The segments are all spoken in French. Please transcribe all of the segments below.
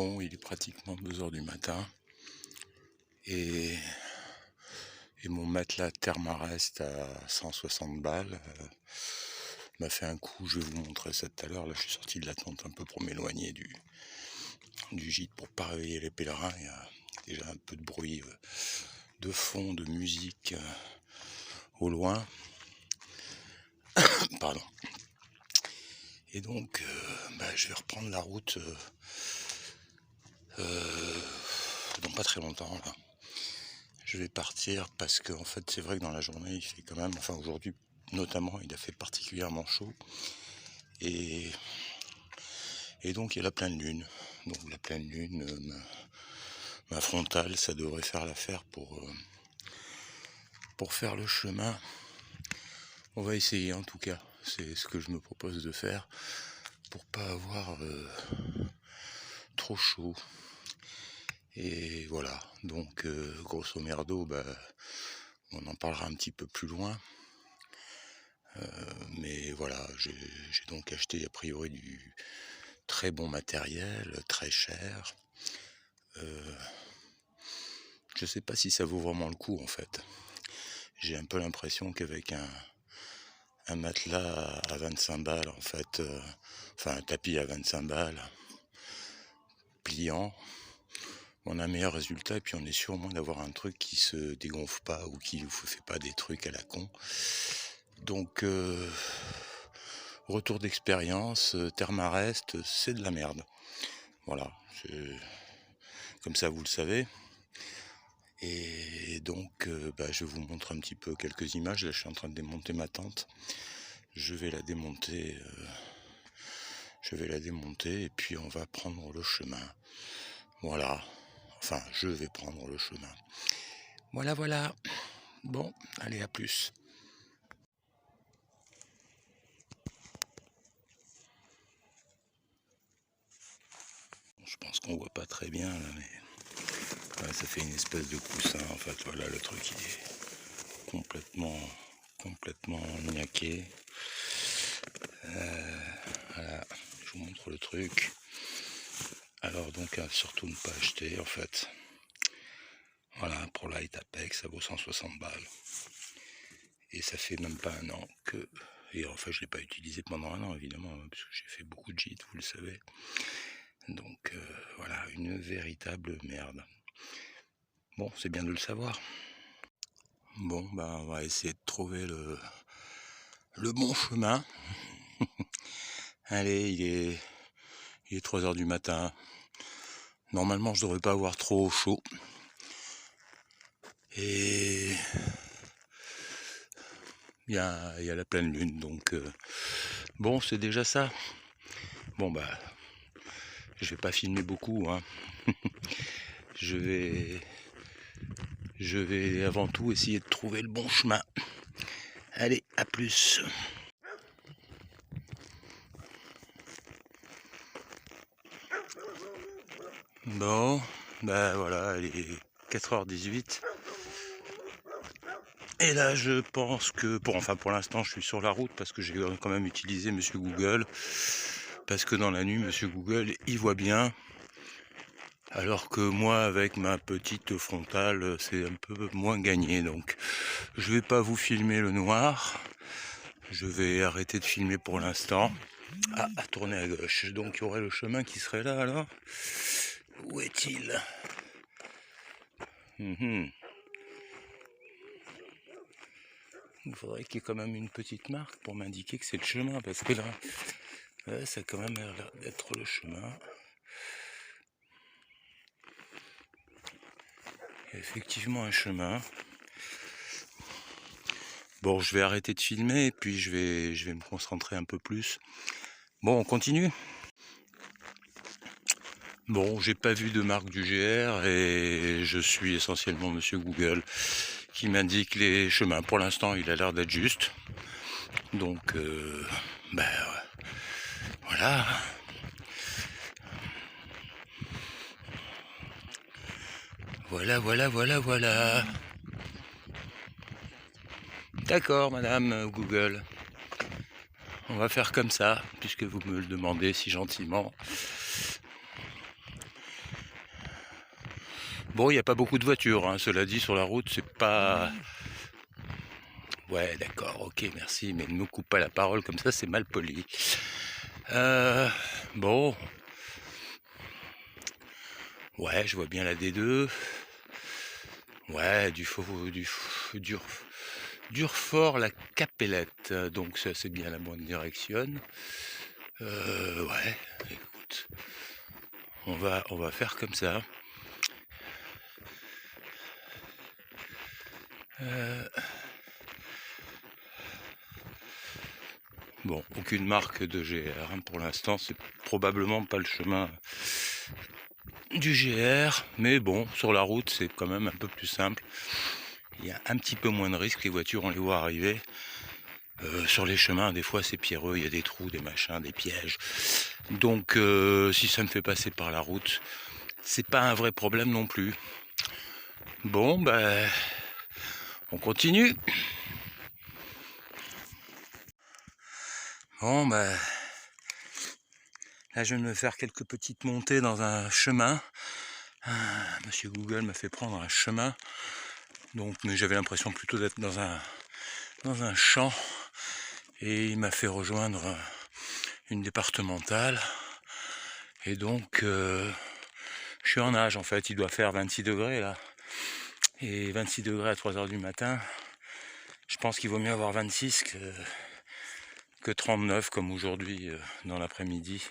bon, il est pratiquement 2 heures du matin et, et mon matelas Thermarest à 160 balles m'a fait un coup. Je vais vous montrer ça tout à l'heure. Là, je suis sorti de la tente un peu pour m'éloigner du gîte pour pas réveiller les pèlerins. Il y a déjà un peu de bruit de fond, de musique au loin. Pardon. Et donc, je vais reprendre la route dans pas très longtemps là. Je vais partir parce que en fait c'est vrai que dans la journée il fait quand même, enfin aujourd'hui notamment il a fait particulièrement chaud et, et donc il y a la pleine lune. Donc la pleine lune, ma frontale, ça devrait faire l'affaire pour faire le chemin. On va essayer en tout cas, c'est ce que je me propose de faire pour pas avoir trop chaud. Et voilà, donc grosso merdo, on en parlera un petit peu plus loin. Mais voilà, j'ai donc acheté a priori du très bon matériel, très cher. Je sais pas si ça vaut vraiment le coup en fait. J'ai un peu l'impression qu'avec un matelas à 25 balles en fait, enfin un tapis à 25 balles, pliant, on a un meilleur résultat et puis on est sûr au moins d'avoir un truc qui se dégonfle pas ou qui ne vous fait pas des trucs à la con. Donc retour d'expérience, Thermarest, c'est de la merde. Voilà, comme ça vous le savez. Et donc je vous montre un petit peu quelques images. Là je suis en train de démonter ma tente. Je vais la démonter et puis on va prendre le chemin. Voilà. Enfin, je vais prendre le chemin. Voilà. Bon, allez, à plus. Je pense qu'on voit pas très bien là, mais ouais, ça fait une espèce de coussin. En fait, voilà, le truc il est complètement niaqué. Voilà, je vous montre le truc. Alors donc, surtout ne pas acheter en fait. Voilà, pour Light Apex, ça vaut 160 balles. Et ça fait même pas un an que... Et enfin, je ne l'ai pas utilisé pendant un an, évidemment, parce que j'ai fait beaucoup de gîtes, vous le savez. Donc, voilà, une véritable merde. Bon, c'est bien de le savoir. Bon, on va essayer de trouver le bon chemin. Allez, il est 3 heures du matin. Normalement, je devrais pas avoir trop chaud. Et il y a la pleine lune, donc bon, c'est déjà ça. Bon, je vais pas filmer beaucoup, hein. Je vais avant tout essayer de trouver le bon chemin. Allez, à plus. Bon, voilà, il est 4h18. Et là, je pense que, pour l'instant, je suis sur la route parce que j'ai quand même utilisé Monsieur Google. Parce que dans la nuit, Monsieur Google, il voit bien. Alors que moi, avec ma petite frontale, c'est un peu moins gagné. Donc, je vais pas vous filmer le noir. Je vais arrêter de filmer pour l'instant. À tourner à gauche. Donc, il y aurait le chemin qui serait là, alors. Où est-il? Il faudrait qu'il y ait quand même une petite marque pour m'indiquer que c'est le chemin. Parce que là, ça a quand même l'air d'être le chemin. Il y a effectivement un chemin. Bon, je vais arrêter de filmer et puis je vais me concentrer un peu plus. Bon, on continue. Bon, j'ai pas vu de marque du GR et je suis essentiellement Monsieur Google qui m'indique les chemins. Pour l'instant, il a l'air d'être juste. Donc, voilà. Voilà. D'accord, madame Google. On va faire comme ça, puisque vous me le demandez si gentiment. Bon, il n'y a pas beaucoup de voitures, hein. Cela dit, sur la route, c'est pas... Ouais, d'accord, ok, merci, mais ne me coupe pas la parole comme ça, c'est mal poli. Bon, ouais, je vois bien la D2. Ouais, Durfort, la Capellette, donc ça c'est bien la bonne direction. Ouais, écoute, on va faire comme ça. Bon, aucune marque de GR, hein, pour l'instant, c'est probablement pas le chemin du GR, mais bon, sur la route, c'est quand même un peu plus simple. Il y a un petit peu moins de risques, les voitures, on les voit arriver. Sur les chemins, des fois, c'est pierreux, il y a des trous, des machins, des pièges. Donc, si ça me fait passer par la route, c'est pas un vrai problème non plus. Bon, ben, on continue. Bon, ben, là, je viens de me faire quelques petites montées dans un chemin. Monsieur Google m'a fait prendre un chemin. Donc, mais j'avais l'impression plutôt d'être dans un champ. Et il m'a fait rejoindre une départementale. Et donc, je suis en nage en fait. Il doit faire 26 degrés là. Et 26 degrés à 3h du matin. Je pense qu'il vaut mieux avoir 26 que 39 comme aujourd'hui dans l'après-midi.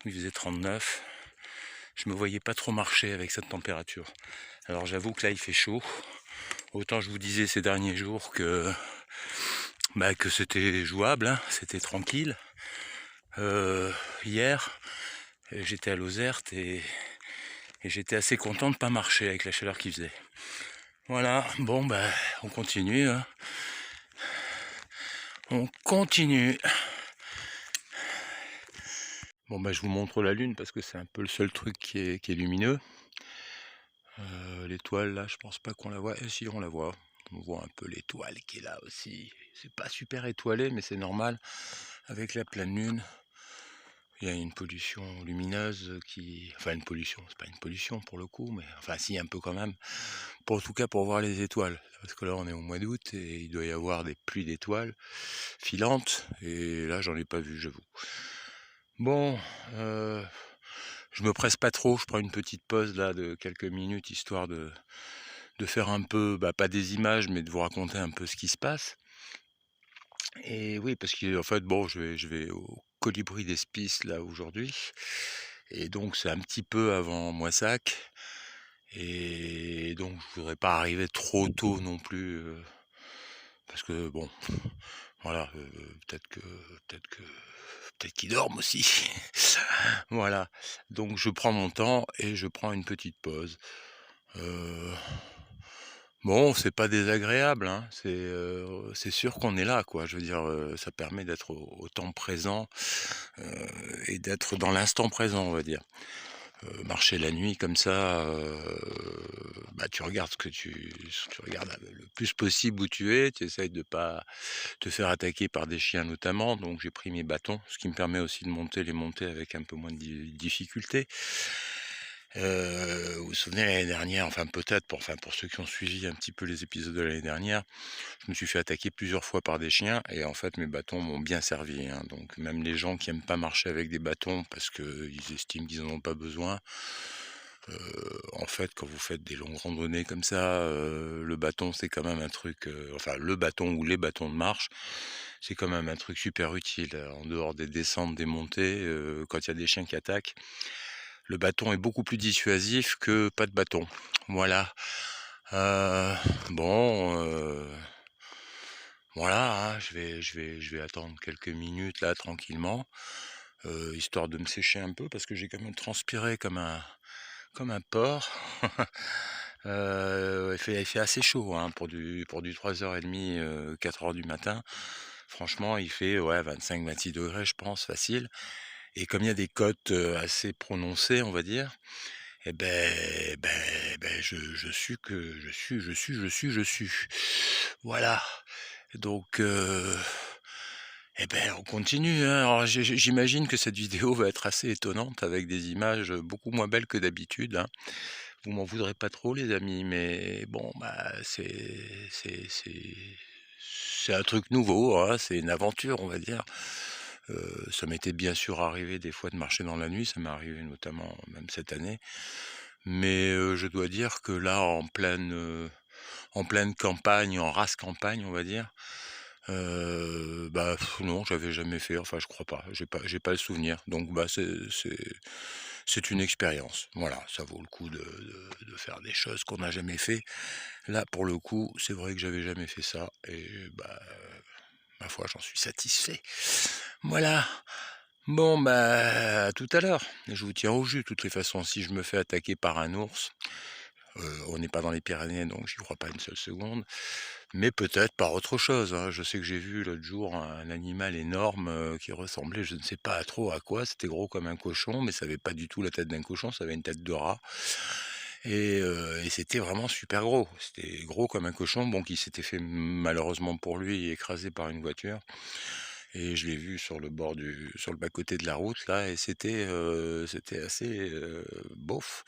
Il faisait 39. Je me voyais pas trop marcher avec cette température. Alors j'avoue que là il fait chaud. Autant je vous disais ces derniers jours que c'était jouable, hein, c'était tranquille. Hier, j'étais à Lozerte et j'étais assez content de pas marcher avec la chaleur qu'il faisait. Voilà, bon on continue. Hein. On continue. Bon je vous montre la lune parce que c'est un peu le seul truc qui est lumineux. L'étoile là, je pense pas qu'on la voit. Et si on la voit, on voit un peu l'étoile qui est là aussi. C'est pas super étoilé, mais c'est normal. Avec la pleine lune, il y a une pollution lumineuse qui... Enfin une pollution, c'est pas une pollution pour le coup, mais enfin si un peu quand même. En tout cas pour voir les étoiles. Parce que là on est au mois d'août et il doit y avoir des pluies d'étoiles filantes. Et là j'en ai pas vu, j'avoue. Bon, je me presse pas trop, je prends une petite pause là de quelques minutes histoire de faire un peu, pas des images, mais de vous raconter un peu ce qui se passe. Et oui, parce qu'en fait, bon, je vais au Colibri d'Espices là aujourd'hui, et donc c'est un petit peu avant Moissac, et donc je voudrais pas arriver trop tôt non plus, parce que bon, voilà, peut-être qu'ils dorment aussi. Voilà, donc je prends mon temps et je prends une petite pause. Bon, c'est pas désagréable, hein, c'est sûr qu'on est là, quoi. Je veux dire, ça permet d'être au temps présent, et d'être dans l'instant présent, on va dire. Marcher la nuit comme ça, tu regardes tu regardes le plus possible où tu es, tu essayes de pas te faire attaquer par des chiens notamment, donc j'ai pris mes bâtons, ce qui me permet aussi de monter les montées avec un peu moins de difficulté. Vous vous souvenez l'année dernière, enfin peut-être pour ceux qui ont suivi un petit peu les épisodes de l'année dernière, je me suis fait attaquer plusieurs fois par des chiens et en fait mes bâtons m'ont bien servi, hein. Donc même les gens qui aiment pas marcher avec des bâtons parce qu'ils estiment qu'ils en ont pas besoin, en fait quand vous faites des longues randonnées comme ça, le bâton c'est quand même un truc, enfin le bâton ou les bâtons de marche, c'est quand même un truc super utile, en dehors des descentes, des montées, quand il y a des chiens qui attaquent. Le bâton est beaucoup plus dissuasif que pas de bâton. Voilà. Bon, voilà, hein, je vais attendre quelques minutes là tranquillement, histoire de me sécher un peu parce que j'ai quand même transpiré comme un porc. Il fait assez chaud, hein, pour du 3h30, 4h du matin. Franchement, il fait 25-26 degrés, je pense, facile. Et comme il y a des côtes assez prononcées, on va dire, et je sue que je sue. Voilà. Donc on continue, hein. Alors j'imagine que cette vidéo va être assez étonnante avec des images beaucoup moins belles que d'habitude, hein. Vous m'en voudrez pas trop les amis, mais bon, bah, c'est un truc nouveau, hein, c'est une aventure, on va dire. Ça m'était bien sûr arrivé des fois de marcher dans la nuit, ça m'est arrivé notamment même cette année. Mais, je dois dire que là, en pleine campagne, en rase campagne, on va dire, bah, non, j'avais jamais fait, enfin je crois pas, j'ai pas le souvenir. Donc bah, c'est une expérience. Voilà, ça vaut le coup de faire des choses qu'on n'a jamais fait. Là, pour le coup, c'est vrai que j'avais jamais fait ça et bah, ma foi, j'en suis satisfait. Voilà. Bon, bah, à tout à l'heure. Je vous tiens au jus, de toutes les façons. Si je me fais attaquer par un ours, on n'est pas dans les Pyrénées, donc j'y crois pas une seule seconde, mais peut-être par autre chose, hein. Je sais que j'ai vu l'autre jour un animal énorme, qui ressemblait je ne sais pas trop à quoi. C'était gros comme un cochon, mais ça avait pas du tout la tête d'un cochon, ça avait une tête de rat et c'était vraiment super gros. C'était gros comme un cochon, bon, qui s'était fait malheureusement pour lui écraser par une voiture et je l'ai vu sur le bas-côté de la route là et c'était assez, beauf.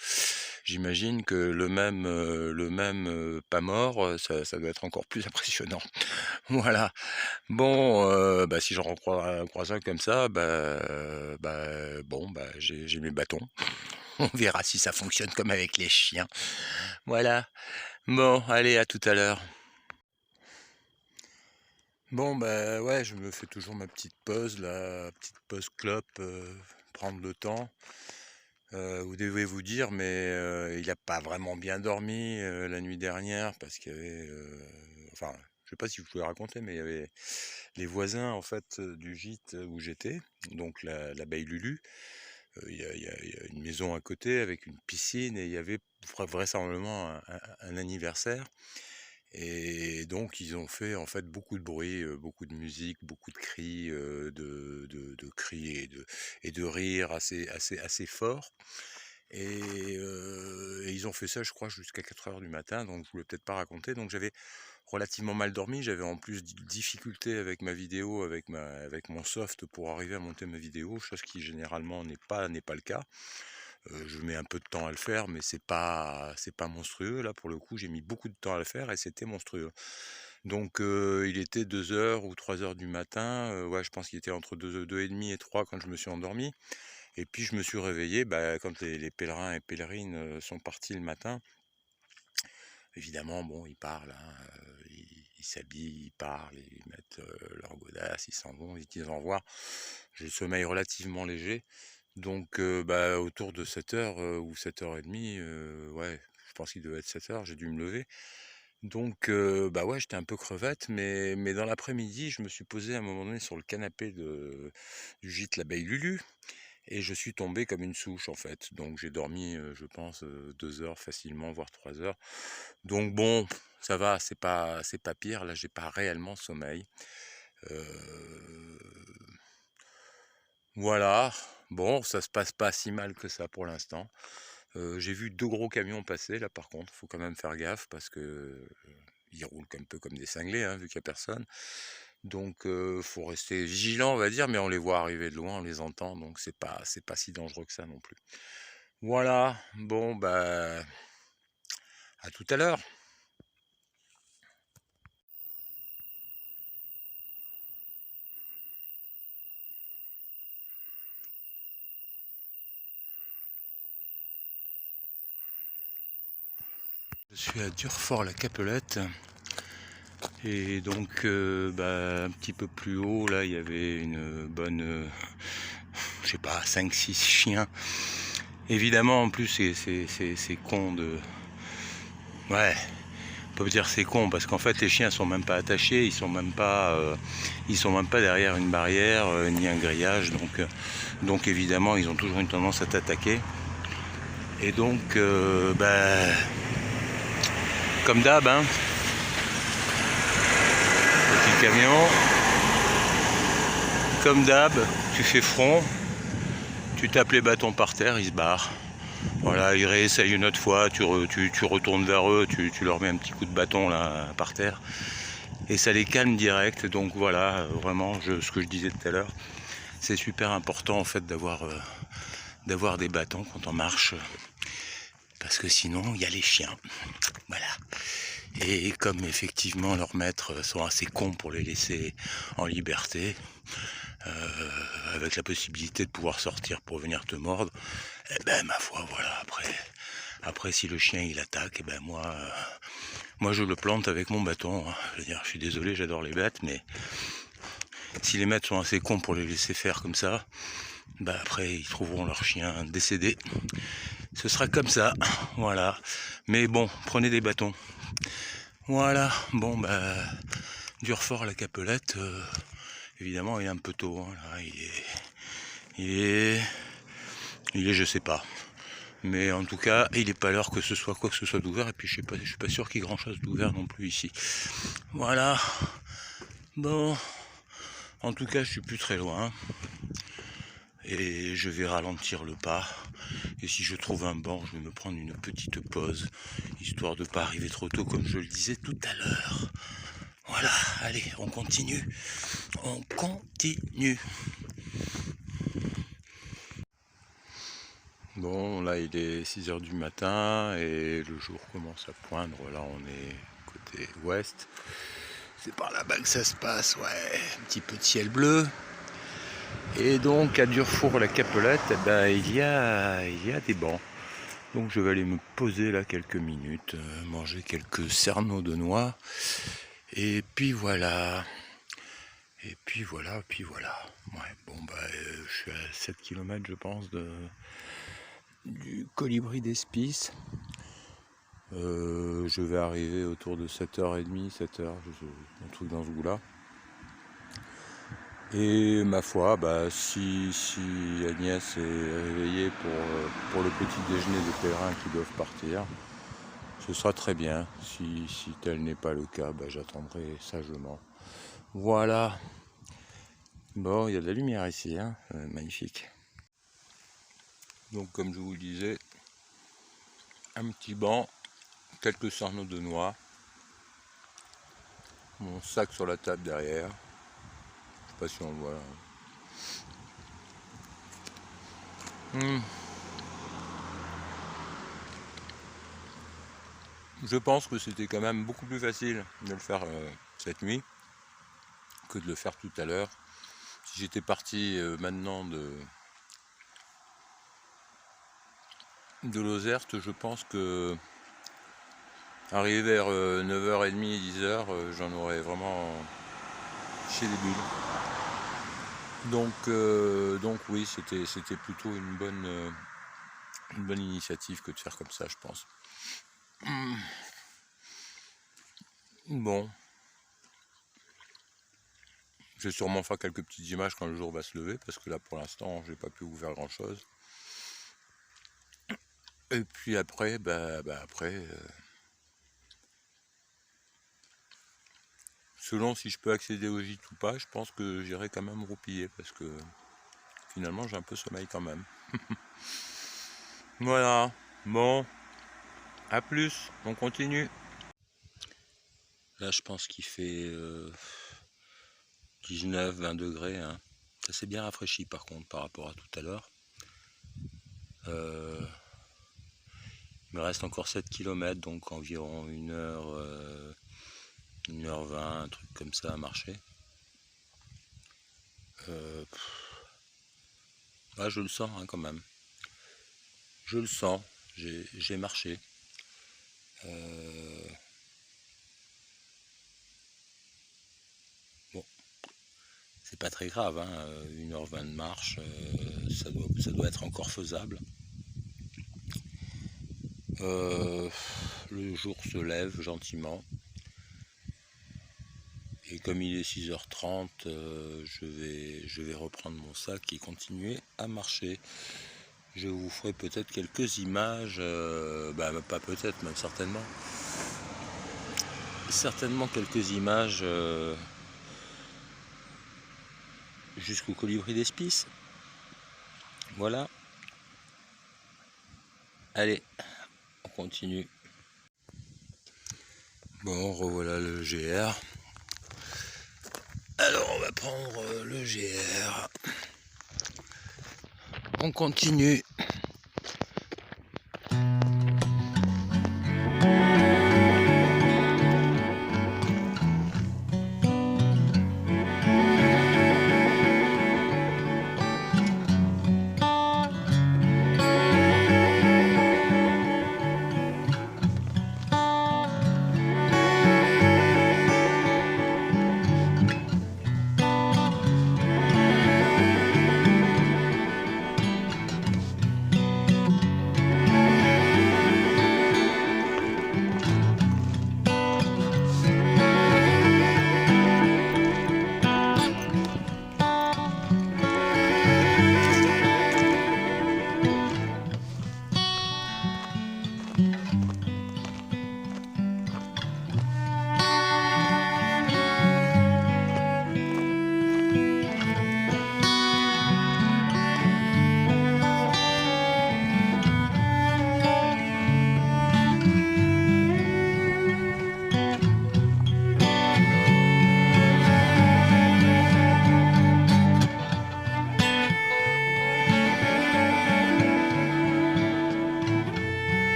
J'imagine que le même pas mort, ça doit être encore plus impressionnant. Voilà. Bon, bah, si j'en croise un comme ça, bon, bah, j'ai mes bâtons. On verra si ça fonctionne comme avec les chiens. Voilà. Bon, allez, à tout à l'heure. Bon, bah, ouais, je me fais toujours ma petite pause, la petite pause clope, prendre le temps. Vous devez vous dire, mais il a pas vraiment bien dormi, la nuit dernière parce qu'il y avait, enfin, je sais pas si vous pouvez raconter, mais il y avait les voisins, en fait, du gîte où j'étais, donc l'abeille Lulu. Il y a une maison à côté avec une piscine et il y avait vraisemblablement un anniversaire. Et donc ils ont fait en fait beaucoup de bruit, beaucoup de musique, beaucoup de cris, de cris et de rires assez forts. Et ils ont fait ça, je crois, jusqu'à 4 heures du matin, donc je ne voulais peut-être pas raconter. Donc j'avais relativement mal dormi, j'avais en plus difficulté avec ma vidéo, avec mon soft pour arriver à monter ma vidéo, chose qui généralement n'est pas le cas. Je mets un peu de temps à le faire, mais c'est pas monstrueux. Là, pour le coup, j'ai mis beaucoup de temps à le faire et c'était monstrueux. Donc, il était 2 heures ou 3 heures du matin. Ouais, je pense qu'il était entre 2 et demi et 3 quand je me suis endormi. Et puis, je me suis réveillé bah, quand les pèlerins et pèlerines sont partis le matin. Évidemment, bon, ils parlent, hein, ils s'habillent, ils parlent, ils mettent leur godasse, ils s'en vont, ils disent au revoir. J'ai le sommeil relativement léger. Donc, bah, autour de 7 heures ou 7 heures et demie, ouais, je pense qu'il devait être 7 heures, j'ai dû me lever. Donc, bah, ouais, j'étais un peu crevette, mais dans l'après-midi, je me suis posé à un moment donné sur le canapé du gîte L'Abeille Lulu et je suis tombé comme une souche, en fait. Donc j'ai dormi, je pense, 2 heures facilement, voire 3 heures. Donc bon, ça va, c'est pas pire. Là, j'ai pas réellement sommeil. Heu Voilà, bon, ça se passe pas si mal que ça pour l'instant. J'ai vu 2 gros camions passer là par contre, faut quand même faire gaffe parce que, ils roulent un peu comme des cinglés, hein, vu qu'il y a personne. Donc faut rester vigilant on va dire, mais on les voit arriver de loin, on les entend, donc c'est pas si dangereux que ça non plus. Voilà, bon bah, à tout à l'heure. Je suis à Durfort-la-Capelette et donc bah, un petit peu plus haut là, il y avait une bonne, je sais pas, 5-6 chiens. Évidemment, en plus, c'est con de... Ouais, on peut dire c'est con, parce qu'en fait, les chiens sont même pas attachés, ils sont même pas derrière une barrière, ni un grillage, donc évidemment, ils ont toujours une tendance à t'attaquer. Et donc, bah, comme d'hab, hein, petit camion, comme d'hab, tu fais front, tu tapes les bâtons par terre, ils se barrent. Voilà, ils réessayent une autre fois, tu retournes vers eux, tu leur mets un petit coup de bâton là par terre et ça les calme direct. Donc voilà, vraiment, ce que je disais tout à l'heure, c'est super important en fait d'avoir des bâtons quand on marche. parce que sinon il y a les chiens. Voilà. Et comme effectivement leurs maîtres sont assez cons pour les laisser en liberté, avec la possibilité de pouvoir sortir pour venir te mordre, eh ben ma foi, voilà, après si le chien il attaque, eh ben moi je le plante avec mon bâton, hein. Je veux dire, je suis désolé, j'adore les bêtes, mais si les maîtres sont assez cons pour les laisser faire comme ça, bah après ils trouveront leur chien décédé. Ce sera comme ça, voilà. Mais bon, prenez des bâtons. Voilà, bon bah Durfort la Capelette, évidemment il est un peu tôt, hein, là, il est je sais pas. Mais en tout cas, il n'est pas l'heure que ce soit quoi que ce soit d'ouvert, et puis je suis pas sûr qu'il y ait grand chose d'ouvert non plus ici. Voilà. Bon, en tout cas je suis plus très loin. Et je vais ralentir le pas. Et si je trouve un banc, je vais me prendre une petite pause, histoire de pas arriver trop tôt comme je le disais tout à l'heure. Voilà, allez, on continue. On continue. Bon, là il est 6h du matin et le jour commence à poindre. Là on est côté ouest. C'est par là-bas que ça se passe, ouais. Un petit peu de ciel bleu. Et donc à Durfour la Capelette, eh ben, il y a des bancs. Donc je vais aller me poser là quelques minutes, manger quelques cerneaux de noix. Et puis voilà. Et puis voilà. Ouais, bon bah je suis à 7 km je pense du Colibri d'Espice. Je vais arriver autour de 7h30, 7h, un truc dans ce goût-là. Et ma foi, bah, si Agnès est réveillée pour le petit déjeuner des pèlerins qui doivent partir, ce sera très bien. Si tel n'est pas le cas, bah, j'attendrai sagement. Voilà. Bon, il y a de la lumière ici, hein, magnifique. Donc comme je vous le disais, un petit banc, quelques cerneaux de noix, mon sac sur la table derrière. Je sais pas si on le voit là. Je pense que c'était quand même beaucoup plus facile de le faire cette nuit que de le faire tout à l'heure. Si j'étais parti maintenant de Lozerte, je pense que arrivé vers 9h30, 10h, j'en aurais vraiment chez les bulles. Donc oui, c'était plutôt une bonne initiative que de faire comme ça, je pense. Bon. Je vais sûrement faire quelques petites images quand le jour va se lever, parce que là pour l'instant j'ai pas pu ouvrir grand chose. Et puis après, selon si je peux accéder au gîte ou pas, je pense que j'irai quand même roupiller, parce que finalement j'ai un peu sommeil quand même. Voilà, bon, à plus, on continue. Là je pense qu'il fait 19-20 degrés, hein. Ça s'est bien rafraîchi par contre par rapport à tout à l'heure. Il me reste encore 7 km, donc environ 1h20, un truc comme ça à marcher. Ah, je le sens hein, quand même. Je le sens, j'ai marché. Bon, c'est pas très grave, hein, 1h20 de marche, ça doit être encore faisable. Le jour se lève gentiment. Et comme il est 6h30, je vais reprendre mon sac et continuer à marcher. Je vous ferai peut-être quelques images, pas peut-être, même certainement. Certainement quelques images jusqu'au Colibri d'Espice. Voilà. Allez, on continue. Bon, revoilà le GR. Alors on va prendre le GR. On continue.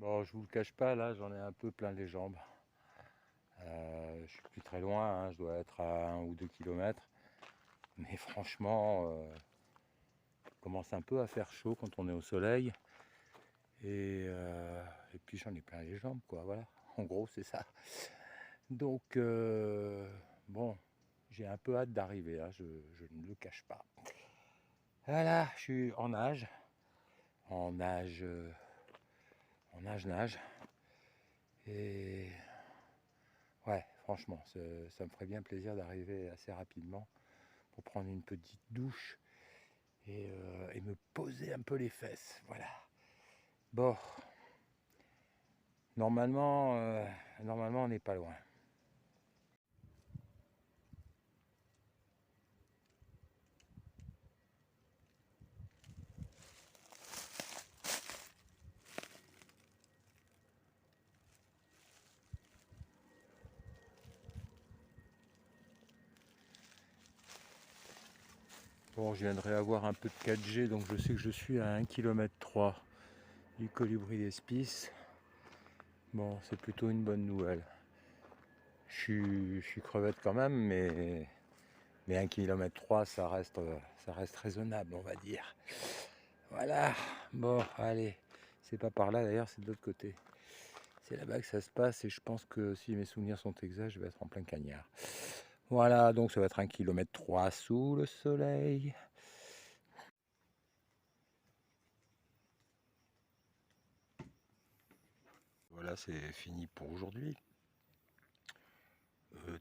Bon, je vous le cache pas, là j'en ai un peu plein les jambes. Je suis plus très loin, hein, je dois être à 1 ou 2 kilomètres. Mais franchement, il commence un peu à faire chaud quand on est au soleil. Et puis j'en ai plein les jambes, quoi, voilà. En gros, c'est ça. Donc, bon, j'ai un peu hâte d'arriver, hein, je ne le cache pas. Voilà, je suis en nage. En nage, nage. Et ouais, franchement, ça me ferait bien plaisir d'arriver assez rapidement pour prendre une petite douche et me poser un peu les fesses. Voilà. Bon, normalement on n'est pas loin. Bon, je viendrai avoir un peu de 4G, donc je sais que je suis à 1,3 km du Colibri d'Espice. Bon, c'est plutôt une bonne nouvelle. Je suis crevette quand même, mais 1,3 km, ça reste raisonnable, on va dire. Voilà, bon, allez. C'est pas par là d'ailleurs, c'est de l'autre côté. C'est là-bas que ça se passe et je pense que si mes souvenirs sont exacts, je vais être en plein cagnard. Voilà, donc ça va être 1,3 km sous le soleil. Voilà, c'est fini pour aujourd'hui.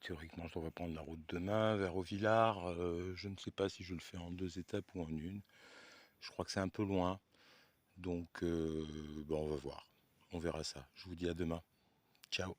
Théoriquement, je devrais prendre la route demain vers Auvillard. Je ne sais pas si je le fais en 2 étapes ou en une. Je crois que c'est un peu loin. Donc, on va voir. On verra ça. Je vous dis à demain. Ciao.